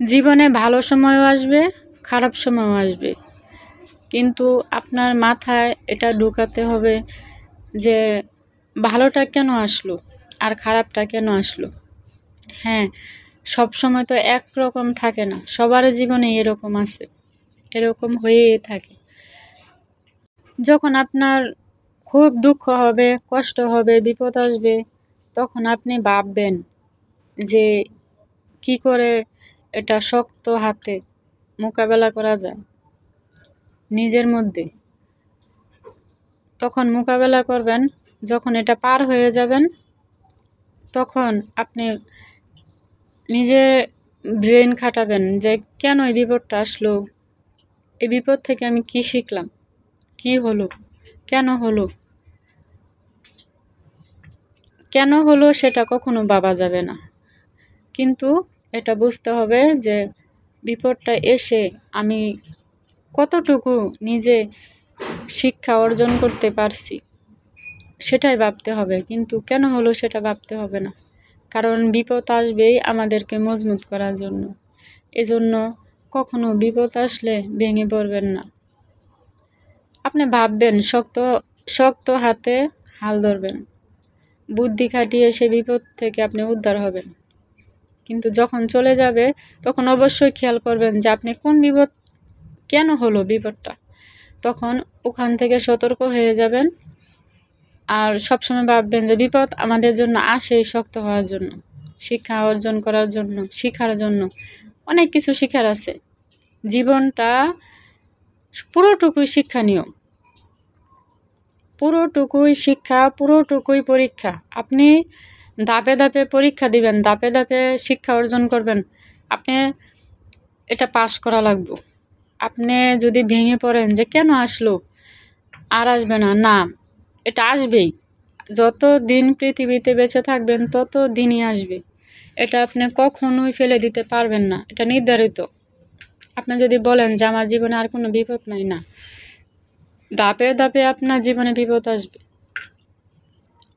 জীবনে ভালো সময়ও আসবে, খারাপ সময়ও আসবে। কিন্তু আপনার মাথায় এটা ঢোকাতে হবে যে ভালোটা কেন আসলো আর খারাপটা কেন আসলো। হ্যাঁ, সবসময় তো একরকম থাকে না, সবার জীবনে এরকম আছে, এরকম হয়েই থাকে। যখন আপনার খুব দুঃখ হবে, কষ্ট হবে, বিপদ আসবে, তখন আপনি ভাববেন যে কি করে এটা শক্ত হাতে মোকাবেলা করা যায় নিজের মধ্যে। তখন মোকাবেলা করবেন, যখন এটা পার হয়ে যাবেন তখন আপনি নিজে ব্রেন খাটাবেন যে কেন এই বিপদটা আসলো, এই বিপদ থেকে আমি কি শিখলাম, কি হলো, কেন হলো। কেন হলো সেটা কখনো ভাবা যাবে না, কিন্তু এটা বুঝতে হবে যে বিপদটা এসে আমি কতটুকু নিজে শিক্ষা অর্জন করতে পারছি সেটাই ভাবতে হবে, কিন্তু কেন হলো সেটা ভাবতে হবে না। কারণ বিপদ আসবেই আমাদেরকে মজবুত করার জন্য। এজন্য কখনো বিপদ আসলে ভেঙে পড়বেন না। আপনি ভাববেন, শক্ত শক্ত হাতে হাল ধরবেন, বুদ্ধি খাটিয়ে সে বিপদ থেকে আপনি উদ্ধার হবেন। কিন্তু যখন চলে যাবে তখন অবশ্যই খেয়াল করবেন যে আপনি কোন বিপদ, কেন হলো বিপদটা, তখন ওখান থেকে সতর্ক হয়ে যাবেন। আর সবসময় ভাববেন যে বিপদ আমাদের জন্য আসে শক্ত হওয়ার জন্য, শিক্ষা অর্জন করার জন্য, শিখার জন্য। অনেক কিছু শিখার আছে, জীবনটা পুরোটুকুই শিক্ষণীয়, পুরোটুকুই শিক্ষা, পুরোটুকুই পরীক্ষা। আপনি ধাপে ধাপে পরীক্ষা দিবেন, ধাপে ধাপে শিক্ষা অর্জন করবেন, আপনি এটা পাস করা লাগবে। আপনি যদি ভেঙে পড়েন যে কেন আসলো, আর আসবে না, না, এটা আসবেই। যত দিন পৃথিবীতে বেঁচে থাকবেন তত দিনই আসবে, এটা আপনি কখনোই ফেলে দিতে পারবেন না, এটা নির্ধারিত। আপনি যদি বলেন যে আমার জীবনে আর কোনো বিপদ নাই, না, ধাপে ধাপে আপনার জীবনে বিপদ আসবে।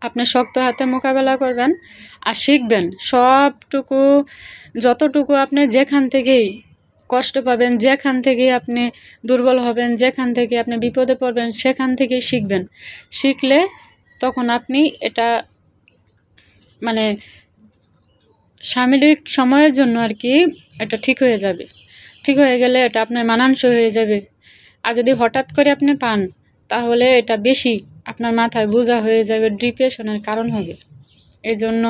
আপনি শক্ত হাতে মোকাবেলা করবেন আর শিখবেন সবটুকু, যতটুকু আপনি যেখান থেকেই কষ্ট পাবেন, যেখান থেকে আপনি দুর্বল হবেন, যেখান থেকে আপনি বিপদে পড়বেন, সেখান থেকেই শিখবেন। শিখলে তখন আপনি এটা মানে সাময়িক সময়ের জন্য আর কি এটা ঠিক হয়ে যাবে। ঠিক হয়ে গেলে এটা আপনার মানানসই হয়ে যাবে। আর যদি হঠাৎ করে আপনি পান তাহলে এটা বেশি আপনার মাথায় বোঝা হয়ে যাবে, ডিপ্রেশনের কারণ হবে। এই জন্য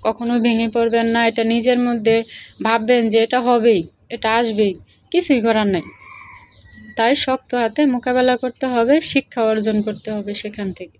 কখনো ভেঙে পড়বেন না, এটা নিজের মধ্যে ভাববেন যে এটা হবেই, এটা আসবেই, কিছুই করার নাই। তাই শক্ত হাতে মোকাবেলা করতে হবে, শিক্ষা অর্জন করতে হবে সেখান থেকে।